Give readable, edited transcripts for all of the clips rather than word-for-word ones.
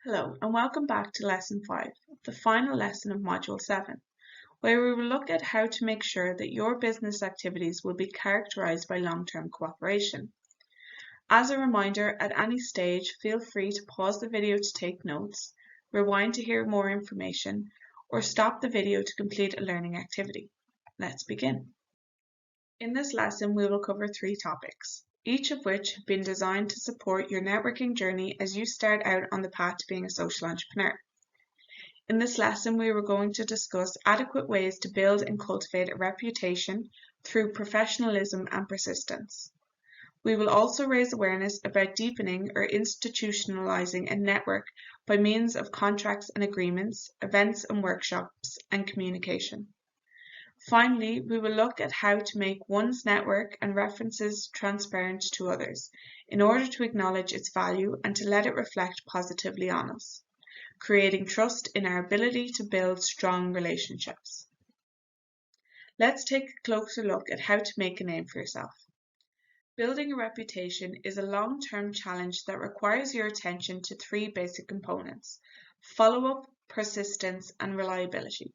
Hello and welcome back to Lesson 5, the final lesson of Module 7, where we will look at how to make sure that your business activities will be characterized by long-term cooperation. As a reminder, at any stage, feel free to pause the video to take notes, rewind to hear more information, or stop the video to complete a learning activity. Let's begin. In this lesson, we will cover 3 topics, each of which have been designed to support your networking journey as you start out on the path to being a social entrepreneur. In this lesson, we were going to discuss adequate ways to build and cultivate a reputation through professionalism and persistence. We will also raise awareness about deepening or institutionalizing a network by means of contracts and agreements, events and workshops, and communication. Finally, we will look at how to make one's network and references transparent to others in order to acknowledge its value and to let it reflect positively on us, creating trust in our ability to build strong relationships. Let's take a closer look at how to make a name for yourself. Building a reputation is a long-term challenge that requires your attention to 3 basic components: follow-up, persistence, and reliability.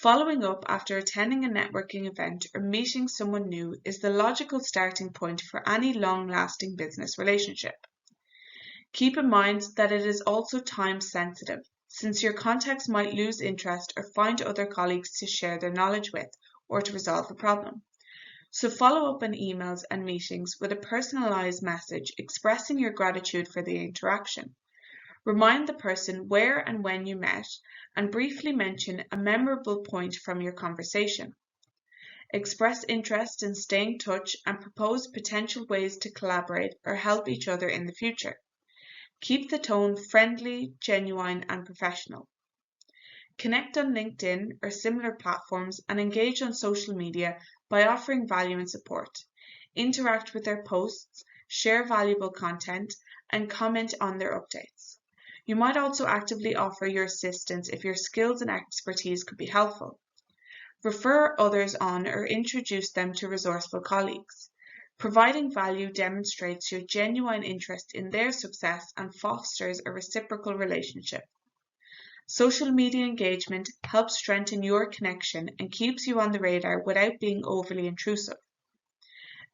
Following up after attending a networking event or meeting someone new is the logical starting point for any long-lasting business relationship. Keep in mind that it is also time sensitive, since your contacts might lose interest or find other colleagues to share their knowledge with or to resolve a problem. So follow up on emails and meetings with a personalized message expressing your gratitude for the interaction. Remind the person where and when you met, and briefly mention a memorable point from your conversation. Express interest in staying in touch and propose potential ways to collaborate or help each other in the future. Keep the tone friendly, genuine, and professional. Connect on LinkedIn or similar platforms and engage on social media by offering value and support. Interact with their posts, share valuable content, and comment on their updates. You might also actively offer your assistance if your skills and expertise could be helpful. Refer others on or introduce them to resourceful colleagues. Providing value demonstrates your genuine interest in their success and fosters a reciprocal relationship. Social media engagement helps strengthen your connection and keeps you on the radar without being overly intrusive.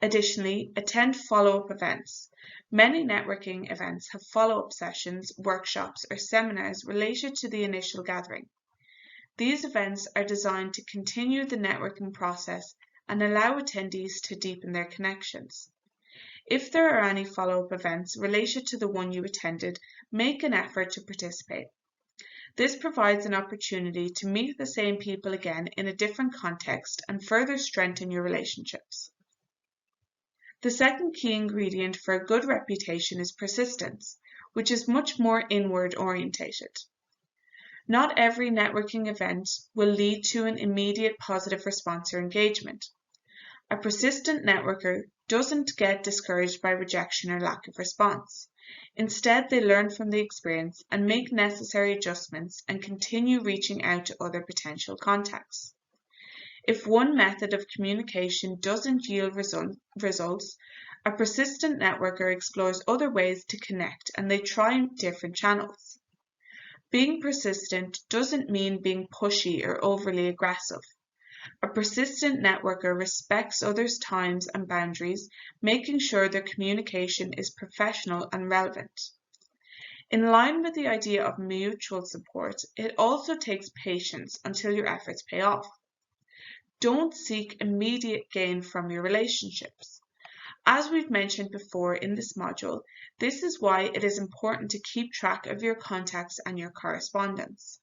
Additionally, attend follow-up events. Many networking events have follow-up sessions, workshops, or seminars related to the initial gathering. These events are designed to continue the networking process and allow attendees to deepen their connections. If there are any follow-up events related to the one you attended, make an effort to participate. This provides an opportunity to meet the same people again in a different context and further strengthen your relationships. The second key ingredient for a good reputation is persistence, which is much more inward orientated. Not every networking event will lead to an immediate positive response or engagement. A persistent networker doesn't get discouraged by rejection or lack of response. Instead, they learn from the experience and make necessary adjustments and continue reaching out to other potential contacts. If one method of communication doesn't yield results, a persistent networker explores other ways to connect and they try different channels. Being persistent doesn't mean being pushy or overly aggressive. A persistent networker respects others' times and boundaries, making sure their communication is professional and relevant. In line with the idea of mutual support, it also takes patience until your efforts pay off. Don't seek immediate gain from your relationships. As we've mentioned before in this module, this is why it is important to keep track of your contacts and your correspondence.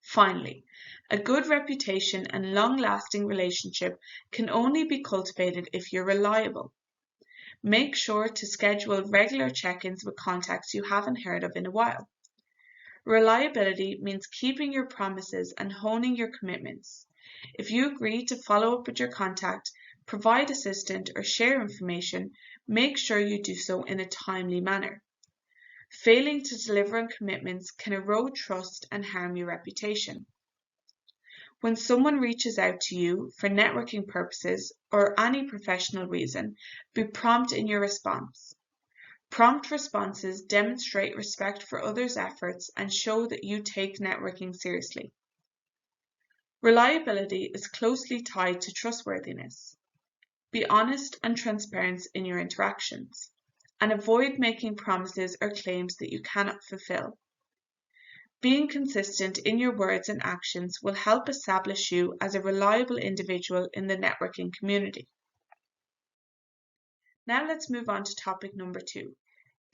Finally, a good reputation and long-lasting relationship can only be cultivated if you're reliable. Make sure to schedule regular check-ins with contacts you haven't heard of in a while. Reliability means keeping your promises and honing your commitments. If you agree to follow up with your contact, provide assistance, or share information, make sure you do so in a timely manner. Failing to deliver on commitments can erode trust and harm your reputation. When someone reaches out to you for networking purposes or any professional reason, be prompt in your response. Prompt responses demonstrate respect for others' efforts and show that you take networking seriously. Reliability is closely tied to trustworthiness. Be honest and transparent in your interactions, and avoid making promises or claims that you cannot fulfill. Being consistent in your words and actions will help establish you as a reliable individual in the networking community. Now let's move on to topic number 2,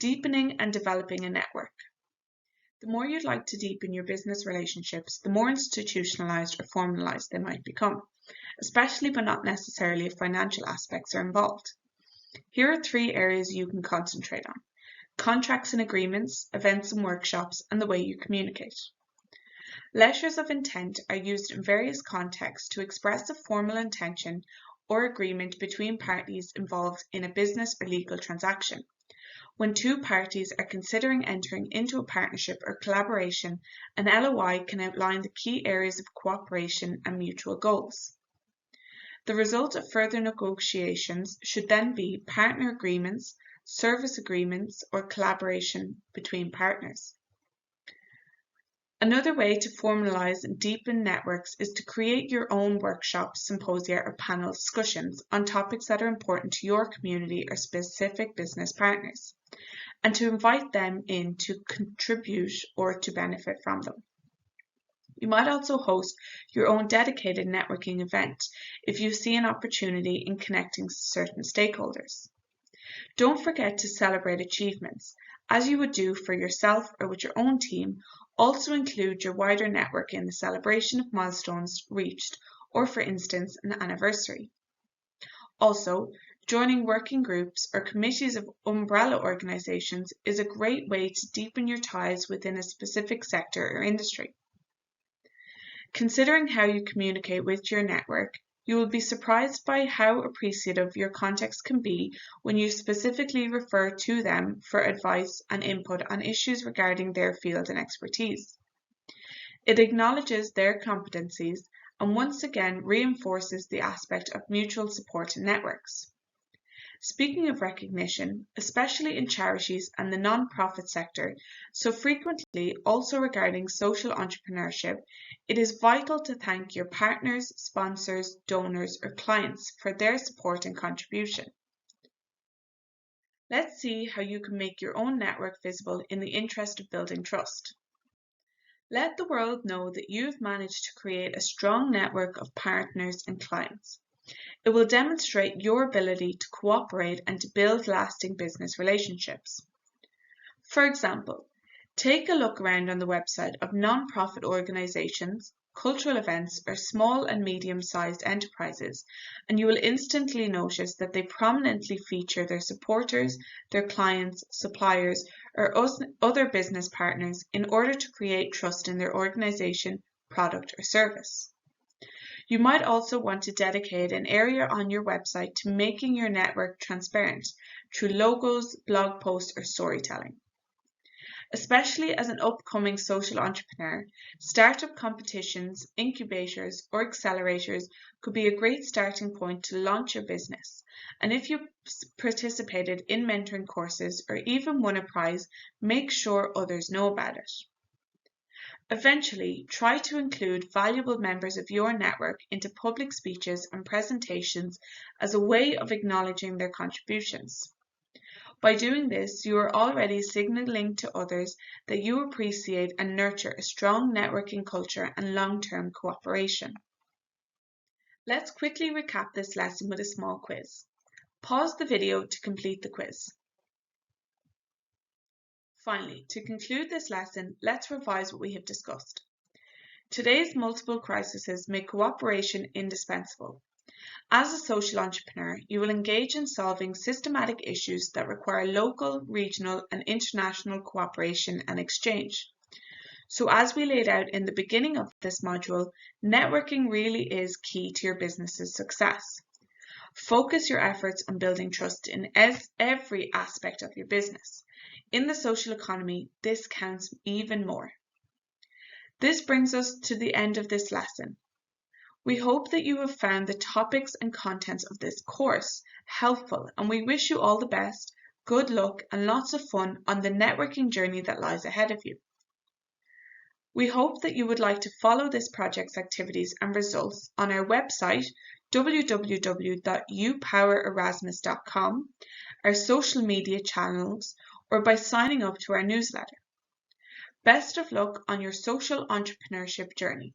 deepening and developing a network. The more you'd like to deepen your business relationships, the more institutionalized or formalized they might become, especially but not necessarily if financial aspects are involved. Here are 3 areas you can concentrate on: contracts and agreements, events and workshops, and the way you communicate. Letters of intent are used in various contexts to express a formal intention or agreement between parties involved in a business or legal transaction. When 2 parties are considering entering into a partnership or collaboration, an LOI can outline the key areas of cooperation and mutual goals. The result of further negotiations should then be partner agreements, service agreements, or collaboration between partners. Another way to formalize and deepen networks is to create your own workshops, symposia, or panel discussions on topics that are important to your community or specific business partners, and to invite them in to contribute or to benefit from them. You might also host your own dedicated networking event if you see an opportunity in connecting to certain stakeholders. Don't forget to celebrate achievements, as you would do for yourself or with your own team. Also include your wider network in the celebration of milestones reached, or for instance, an anniversary. Also, joining working groups or committees of umbrella organizations is a great way to deepen your ties within a specific sector or industry. Considering how you communicate with your network, you will be surprised by how appreciative your contacts can be when you specifically refer to them for advice and input on issues regarding their field and expertise. It acknowledges their competencies and once again reinforces the aspect of mutual support in networks. Speaking of recognition, especially in charities and the non-profit sector, so frequently also regarding social entrepreneurship, it is vital to thank your partners, sponsors, donors, or clients for their support and contribution. Let's see how you can make your own network visible in the interest of building trust. Let the world know that you've managed to create a strong network of partners and clients. It will demonstrate your ability to cooperate and to build lasting business relationships. For example, take a look around on the website of non-profit organizations, cultural events, or small and medium-sized enterprises, and you will instantly notice that they prominently feature their supporters, their clients, suppliers, or other business partners in order to create trust in their organization, product, or service. You might also want to dedicate an area on your website to making your network transparent through logos, blog posts, or storytelling. Especially as an upcoming social entrepreneur, startup competitions, incubators, or accelerators could be a great starting point to launch your business. And if you participated in mentoring courses or even won a prize, make sure others know about it. Eventually, try to include valuable members of your network into public speeches and presentations as a way of acknowledging their contributions. By doing this, you are already signaling to others that you appreciate and nurture a strong networking culture and long-term cooperation. Let's quickly recap this lesson with a small quiz. Pause the video to complete the quiz. Finally, to conclude this lesson, let's revise what we have discussed. Today's multiple crises make cooperation indispensable. As a social entrepreneur, you will engage in solving systematic issues that require local, regional, and international cooperation and exchange. So as we laid out in the beginning of this module, networking really is key to your business's success. Focus your efforts on building trust in every aspect of your business. In the social economy, this counts even more. This brings us to the end of this lesson. We hope that you have found the topics and contents of this course helpful, and we wish you all the best. Good luck and lots of fun on the networking journey that lies ahead of you. We hope that you would like to follow this project's activities and results on our website www.upowererasmus.com, our social media channels, or by signing up to our newsletter. Best of luck on your social entrepreneurship journey.